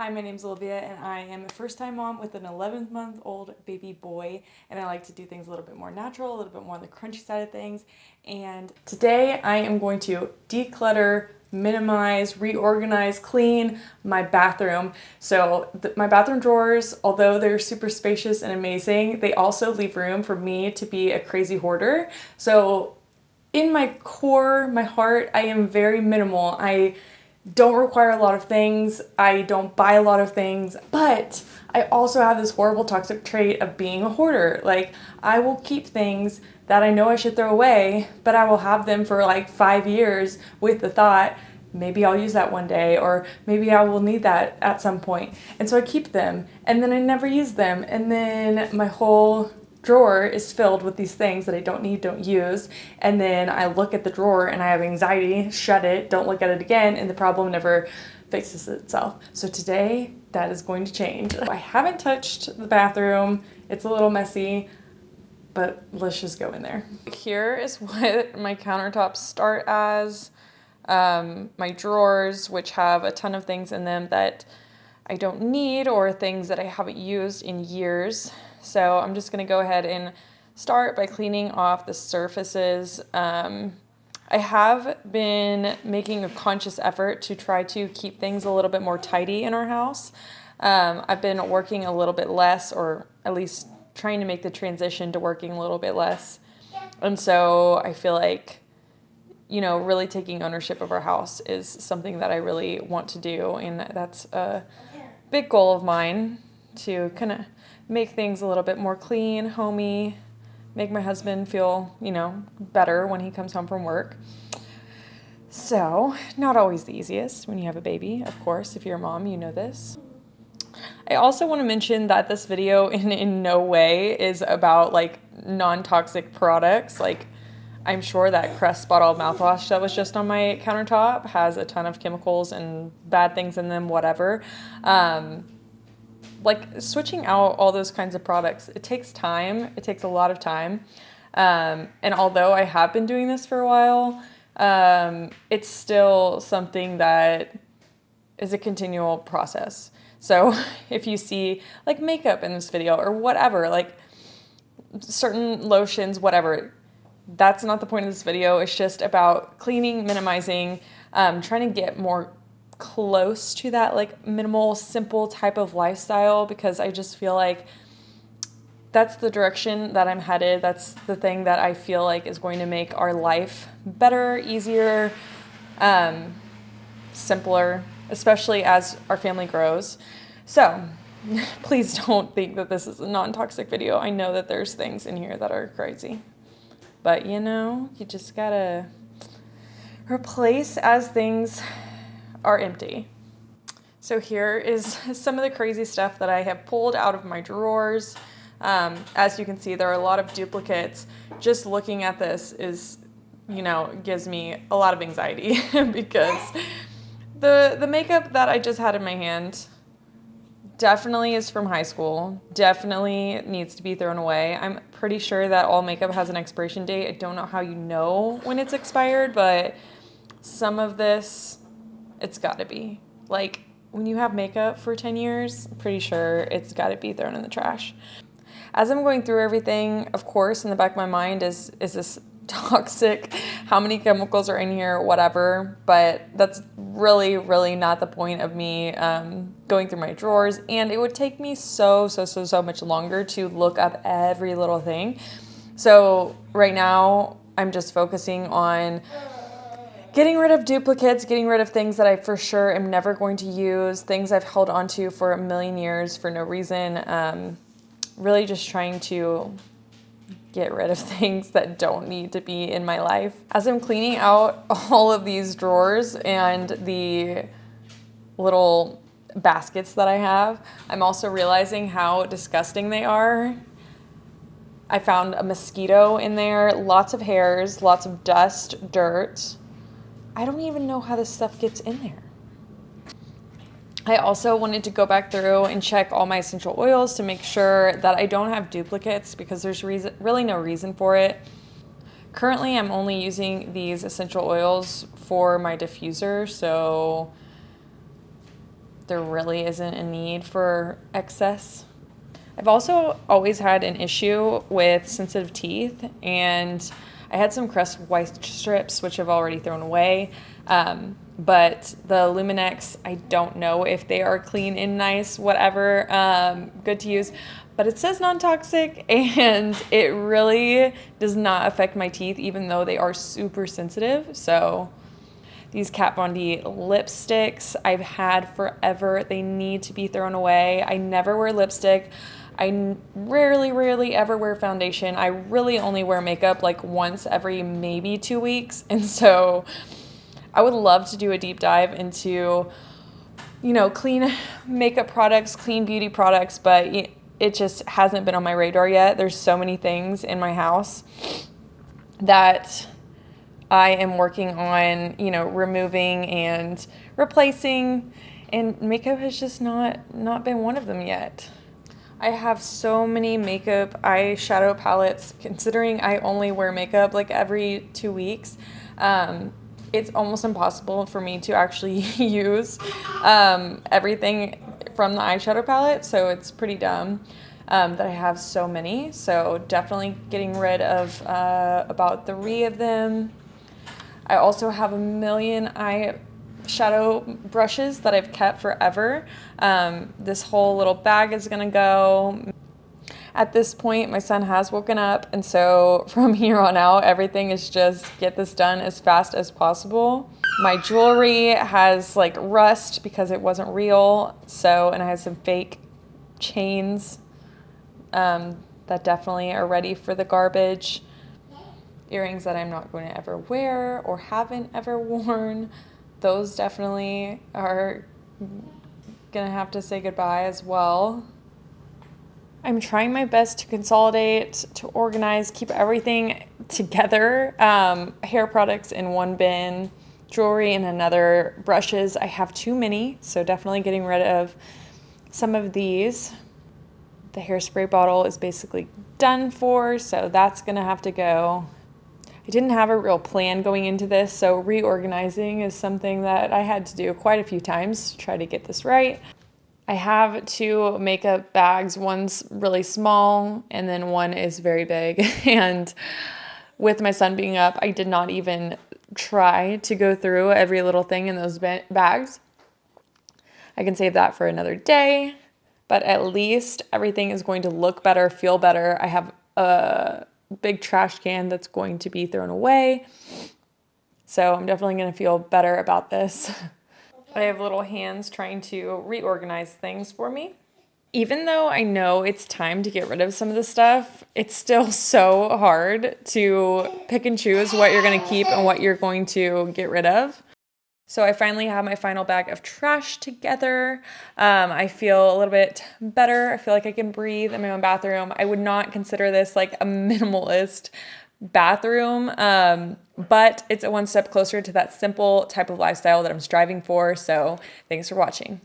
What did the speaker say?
Hi, my name's Olivia, and I am a first-time mom with an 11-month-old baby boy, and I like to do things a little bit more natural, a little bit more on the crunchy side of things. And today I am going to declutter, minimize, reorganize, clean my bathroom. So my bathroom drawers, although they're super spacious and amazing, they also leave room for me to be a crazy hoarder. So in my core, my heart, I am very minimal. I don't require a lot of things. I don't buy a lot of things, but I also have this horrible toxic trait of being a hoarder. Like, I will keep things that I know I should throw away, but I will have them for like 5 years with the thought, maybe I'll use that one day, or maybe I will need that at some point. And so I keep them, and then I never use them. And then my whole drawer is filled with these things that I don't need, don't use, and then I look at the drawer and I have anxiety, shut it, don't look at it again, and the problem never fixes itself. So today, that is going to change. I haven't touched the bathroom. It's a little messy, but let's just go in there. Here is what my countertops start as. My drawers, which have a ton of things in them that I don't need or things that I haven't used in years. So I'm just going to go ahead and start by cleaning off the surfaces. I have been making a conscious effort to try to keep things a little bit more tidy in our house. I've been working a little bit less, or at least trying to make the transition to working a little bit less. And so I feel like, really taking ownership of our house is something that I really want to do. And that's a big goal of mine, to kind of make things a little bit more clean, homey, make my husband feel, better when he comes home from work. So, not always the easiest when you have a baby, of course. If you're a mom, you know this. I also want to mention that this video in no way is about like non-toxic products. Like, I'm sure that Crest bottle of mouthwash that was just on my countertop has a ton of chemicals and bad things in them, whatever. Like, switching out all those kinds of products, it takes time. It takes a lot of time. And although I have been doing this for a while, it's still something that is a continual process. So if you see like makeup in this video or whatever, like certain lotions, whatever, that's not the point of this video. It's just about cleaning, minimizing, trying to get more close to that like minimal, simple type of lifestyle, because I just feel like that's the direction that I'm headed. That's the thing that I feel like is going to make our life better, easier, simpler, especially as our family grows. So please don't think that this is a non-toxic video. I know that there's things in here that are crazy, but you just gotta replace as things are empty. So here is some of the crazy stuff that I have pulled out of my drawers. As you can see, there are a lot of duplicates. Just looking at this is, gives me a lot of anxiety because the makeup that I just had in my hand definitely is from high school, definitely needs to be thrown away. I'm pretty sure that all makeup has an expiration date. I don't know how you know when it's expired, but some of this, it's gotta be. Like, when you have makeup for 10 years, I'm pretty sure it's gotta be thrown in the trash. As I'm going through everything, of course, in the back of my mind is this toxic? How many chemicals are in here? Whatever. But that's really, really not the point of me going through my drawers. And it would take me so much longer to look up every little thing. So right now, I'm just focusing on getting rid of duplicates, getting rid of things that I for sure am never going to use, things I've held onto for a million years for no reason. Really just trying to get rid of things that don't need to be in my life. As I'm cleaning out all of these drawers and the little baskets that I have, I'm also realizing how disgusting they are. I found a mosquito in there, lots of hairs, lots of dust, dirt. I don't even know how this stuff gets in there. I also wanted to go back through and check all my essential oils to make sure that I don't have duplicates, because there's really no reason for it. Currently, I'm only using these essential oils for my diffuser, so there really isn't a need for excess. I've also always had an issue with sensitive teeth, and I had some crest white strips, which I've already thrown away. But the Luminex, I don't know if they are clean and nice, whatever, good to use. But it says non-toxic, and it really does not affect my teeth, even though they are super sensitive. So these Kat Von D lipsticks I've had forever. They need to be thrown away. I never wear lipstick. I rarely ever wear foundation. I really only wear makeup like once every maybe 2 weeks. And so I would love to do a deep dive into, clean makeup products, clean beauty products, but it just hasn't been on my radar yet. There's so many things in my house that I am working on, removing and replacing, and makeup has just not been one of them yet. I have so many makeup eyeshadow palettes, considering I only wear makeup like every 2 weeks. It's almost impossible for me to actually use everything from the eyeshadow palette, so it's pretty dumb that I have so many. So definitely getting rid of about 3 of them. I also have a million eyeshadow brushes that I've kept forever. This whole little bag is gonna go. At this point, my son has woken up, and so from here on out, everything is just get this done as fast as possible. My jewelry has like rust because it wasn't real, and I have some fake chains that definitely are ready for the garbage. Earrings that I'm not going to ever wear or haven't ever worn, those definitely are gonna have to say goodbye as well. I'm trying my best to consolidate, to organize, keep everything together. Hair products in one bin, jewelry in another, brushes. I have too many, so definitely getting rid of some of these. The hairspray bottle is basically done for, so that's gonna have to go. I didn't have a real plan going into this, so reorganizing is something that I had to do quite a few times to try to get this right. I have 2 makeup bags. One's really small and then one is very big. And with my son being up, I did not even try to go through every little thing in those bags. I can save that for another day, but at least everything is going to look better, feel better. I have a big trash can that's going to be thrown away. So I'm definitely going to feel better about this. I have little hands trying to reorganize things for me. Even though I know it's time to get rid of some of the stuff, it's still so hard to pick and choose what you're going to keep and what you're going to get rid of. So I finally have my final bag of trash together. I feel a little bit better. I feel like I can breathe in my own bathroom. I would not consider this like a minimalist bathroom, but it's a one step closer to that simple type of lifestyle that I'm striving for. So thanks for watching.